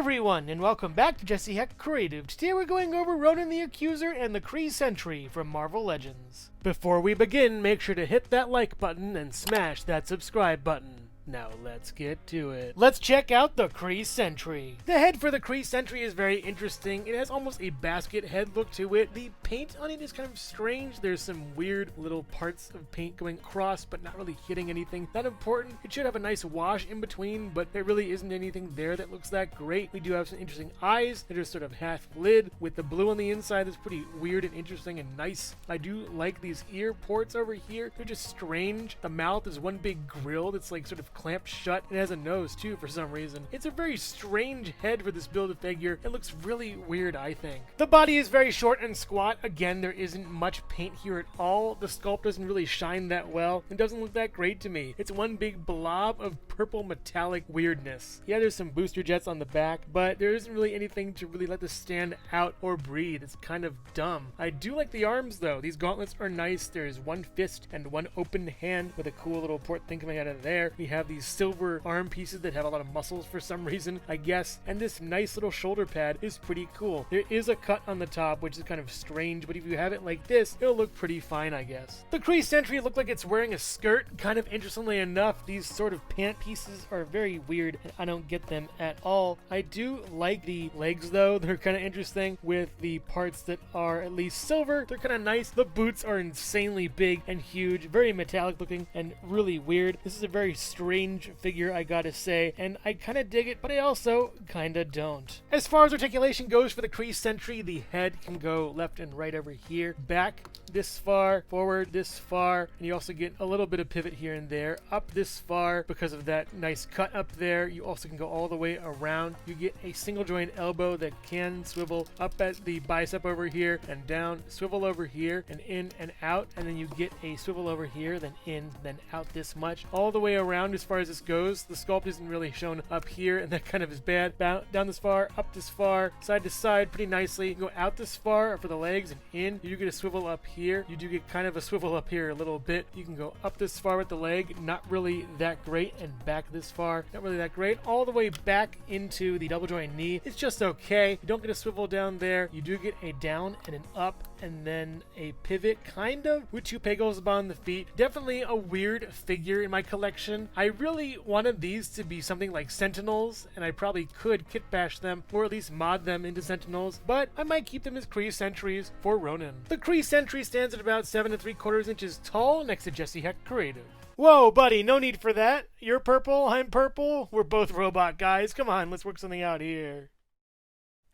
everyone, and welcome back to Jesse Hecht Creative. Today we're going over Ronan the Accuser and the Kree Sentry from Marvel Legends. Before we begin, make sure to hit that like button and smash that subscribe button. Now let's get to it. Let's check out the Kree Sentry. The head for the Kree Sentry is very interesting. It has almost a basket head look to it. The paint on it is kind of strange. There's some weird little parts of paint going across, but not really hitting anything that important. It should have a nice wash in between, but there really isn't anything there that looks that great. We do have some interesting eyes that are sort of half lid with the blue on the inside. That's pretty weird and interesting and nice. I do like these ear ports over here. They're just strange. The mouth is one big grill that's like sort of clamped shut. It has a nose too for some reason. It's a very strange head for this Build-A-Figure. It looks really weird, I think. The body is very short and squat. Again, there isn't much paint here at all. The sculpt doesn't really shine that well. It doesn't look that great to me. It's one big blob of purple metallic weirdness. Yeah, there's some booster jets on the back, but there isn't really anything to really let this stand out or breathe. It's kind of dumb. I do like the arms though. These gauntlets are nice. There's one fist and one open hand with a cool little port thing coming out of there. We have these silver arm pieces that have a lot of muscles for some reason, I guess, and this nice little shoulder pad is pretty cool. There is a cut on the top, which is kind of strange, but if you have it like this, it'll look pretty fine, I guess. The Kree Sentry look like it's wearing a skirt. Kind of interestingly enough, these sort of pant pieces are very weird, and I don't get them at all. I do like the legs, though. They're kind of interesting with the parts that are at least silver. They're kind of nice. The boots are insanely big and huge, very metallic looking, and really weird. This is a very strange figure, I gotta say, and I kind of dig it, but I also kind of don't. As far as articulation goes for the Kree Sentry, the head can go left and right over here, back this far, forward this far, and you also get a little bit of pivot here and there, up this far because of that nice cut up there. You also can go all the way around. You get a single joint elbow that can swivel up at the bicep over here and down, swivel over here and in and out, and then you get a swivel over here, then in, then out this much, all the way around. As far as this goes, the sculpt isn't really shown up here, and that kind of is bad. Down this far, up this far, side to side pretty nicely. You go out this far for the legs and in. You do get a swivel up here. You do get kind of a swivel up here a little bit. You can go up this far with the leg, not really that great, and back this far, not really that great. All the way back into the double joint knee, it's just okay. You don't get a swivel down there. You do get a down and an up, and then a pivot, kind of, with two pegos upon the feet. Definitely a weird figure in my collection. I really wanted these to be something like Sentinels, and I probably could kit bash them, or at least mod them into Sentinels, but I might keep them as Kree Sentries for Ronan. The Kree Sentry stands at about 7 3/4 inches tall next to Jesse Hecht Creative. Whoa, buddy, no need for that. You're purple, I'm purple. We're both robot guys. Come on, let's work something out here.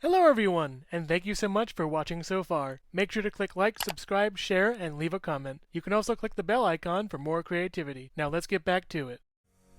Hello everyone, and thank you so much for watching so far. Make sure to click like, subscribe, share, and leave a comment. You can also click the bell icon for more creativity. Now let's get back to it.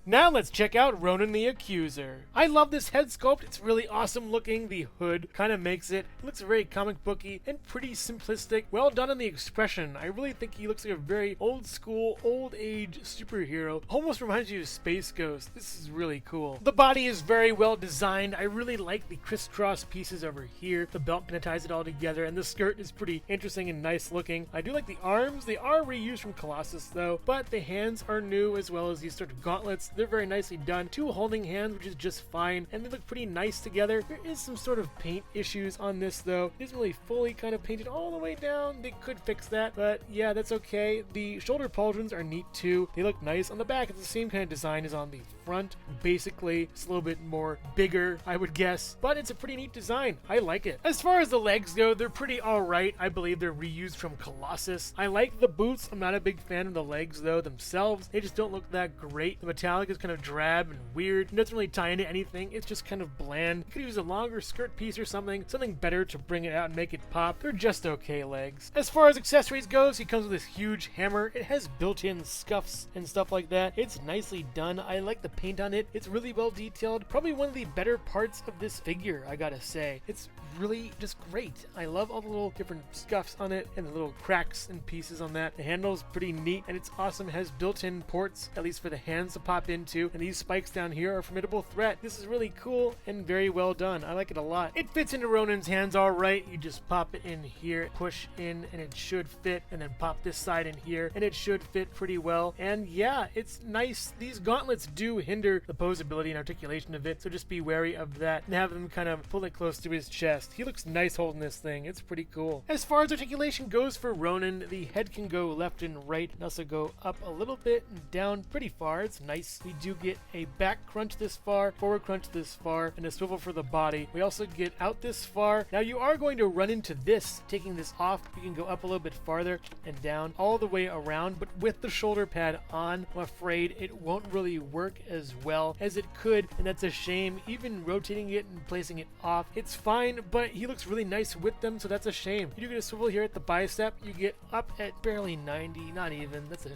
Now let's check out Ronan the Accuser. I love this head sculpt. It's really awesome looking. The hood kind of makes it. It looks very comic booky and pretty simplistic. Well done on the expression. I really think he looks like a very old school, old age superhero. Almost reminds you of Space Ghost. This is really cool. The body is very well designed. I really like the crisscross pieces over here. The belt kind of ties it all together, and the skirt is pretty interesting and nice looking. I do like the arms. They are reused from Colossus though, but the hands are new, as well as these sort of gauntlets. They're very nicely done. Two holding hands, which is just fine, and they look pretty nice together. There is some sort of paint issues on this though. It isn't really fully kind of painted all the way down. They could fix that, but yeah, that's okay. The shoulder pauldrons are neat too. They look nice. On the back, it's the same kind of design as on the front. Basically, it's a little bit more bigger, I would guess, but it's a pretty neat design. I like it. As far as the legs go, they're pretty alright. I believe they're reused from Colossus. I like the boots. I'm not a big fan of the legs though themselves. They just don't look that great. The metallic is kind of drab and weird. It doesn't really tie into anything. It's just kind of bland. You could use a longer skirt piece or something better to bring it out and make it pop. They're just okay legs. As far as accessories goes, he comes with this huge hammer. It has built-in scuffs and stuff like that. It's nicely done. I like the paint on it. It's really well detailed. Probably one of the better parts of this figure, I gotta say. It's really just great. I love all the little different scuffs on it and the little cracks and pieces on that. The handle's pretty neat and it's awesome. It has built-in ports, at least for the hands to pop tap into, and these spikes down here are a formidable threat. This is really cool and very well done. I like it a lot. It fits into Ronan's hands all right. You just pop it in here, push in, and it should fit, and then pop this side in here, and it should fit pretty well. And yeah, it's nice. These gauntlets do hinder the posability and articulation of it, so just be wary of that and have them kind of pull it close to his chest. He looks nice holding this thing. It's pretty cool. As far as articulation goes for Ronan, the head can go left and right and also go up a little bit and down pretty far. It's nice. We do get a back crunch this far, forward crunch this far, and a swivel for the body. We also get out this far. Now you are going to run into this. Taking this off, you can go up a little bit farther and down all the way around, but with the shoulder pad on, I'm afraid it won't really work as well as it could, and that's a shame. Even rotating it and placing it off, it's fine, but he looks really nice with them, so that's a shame. You do get a swivel here at the bicep. You get up at barely 90, not even. That's a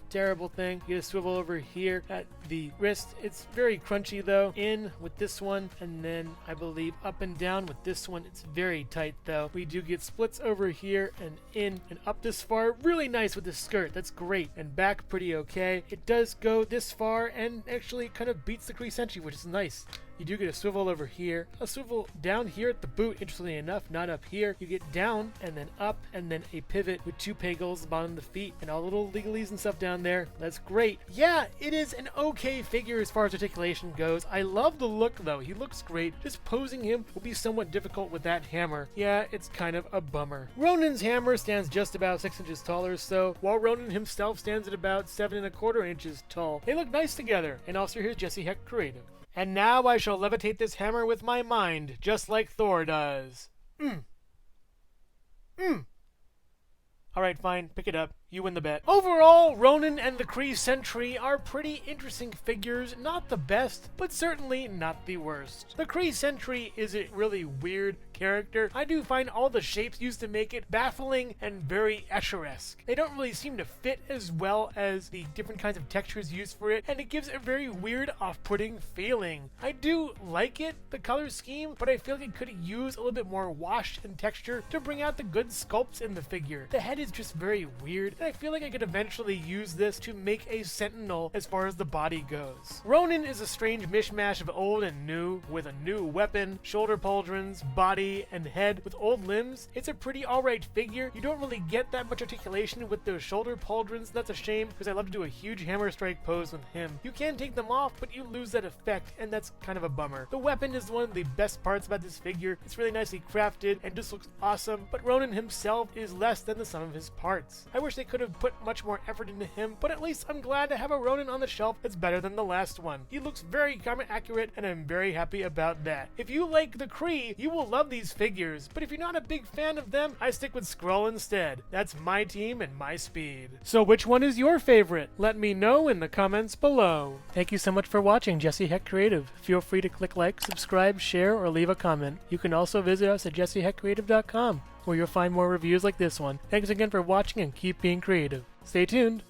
terrible thing. You get a swivel over here at the wrist. It's very crunchy though. In with this one, and then I believe up and down with this one. It's very tight though. We do get splits over here and in and up this far. Really nice with the skirt. That's great. And back pretty okay. It does go this far and actually kind of beats the Kree Sentry, which is nice. You do get a swivel over here, a swivel down here at the boot, interestingly enough, not up here. You get down and then up and then a pivot with two pegals at the bottom of the feet and all the little legalies and stuff down there. That's great. Yeah, it is an okay figure as far as articulation goes. I love the look though. He looks great. Just posing him will be somewhat difficult with that hammer. Yeah, it's kind of a bummer. Ronan's hammer stands just about 6 inches taller, so while Ronan himself stands at about 7¼ inches tall. They look nice together. And also here's Jesse Hecht Creative. And now I shall levitate this hammer with my mind, just like Thor does. Alright, fine, pick it up. You win the bet. Overall, Ronan and the Kree Sentry are pretty interesting figures. Not the best, but certainly not the worst. The Kree Sentry is a really weird character. I do find all the shapes used to make it baffling and very Escher-esque. They don't really seem to fit as well as the different kinds of textures used for it, and it gives a very weird, off-putting feeling. I do like it, the color scheme, but I feel like it could use a little bit more wash and texture to bring out the good sculpts in the figure. The head is just very weird, and I feel like I could eventually use this to make a Sentinel as far as the body goes. Ronan is a strange mishmash of old and new, with a new weapon, shoulder pauldrons, body, and head with old limbs. It's a pretty alright figure. You don't really get that much articulation with those shoulder pauldrons. That's a shame, because I love to do a huge hammer strike pose with him. You can take them off, but you lose that effect, and that's kind of a bummer. The weapon is one of the best parts about this figure. It's really nicely crafted and just looks awesome, but Ronan himself is less than the sum of his parts. I wish they could have put much more effort into him, but at least I'm glad to have a Ronan on the shelf that's better than the last one. He looks very comic accurate, and I'm very happy about that. If you like the Kree, you will love these figures, but if you're not a big fan of them, I stick with Skrull instead. That's my team and my speed. So which one is your favorite? Let me know in the comments below. Thank you so much for watching Jesse Hecht Creative. Feel free to click like, subscribe, share, or leave a comment. You can also visit us at jessehechtcreative.com, where you'll find more reviews like this one. Thanks again for watching and keep being creative. Stay tuned.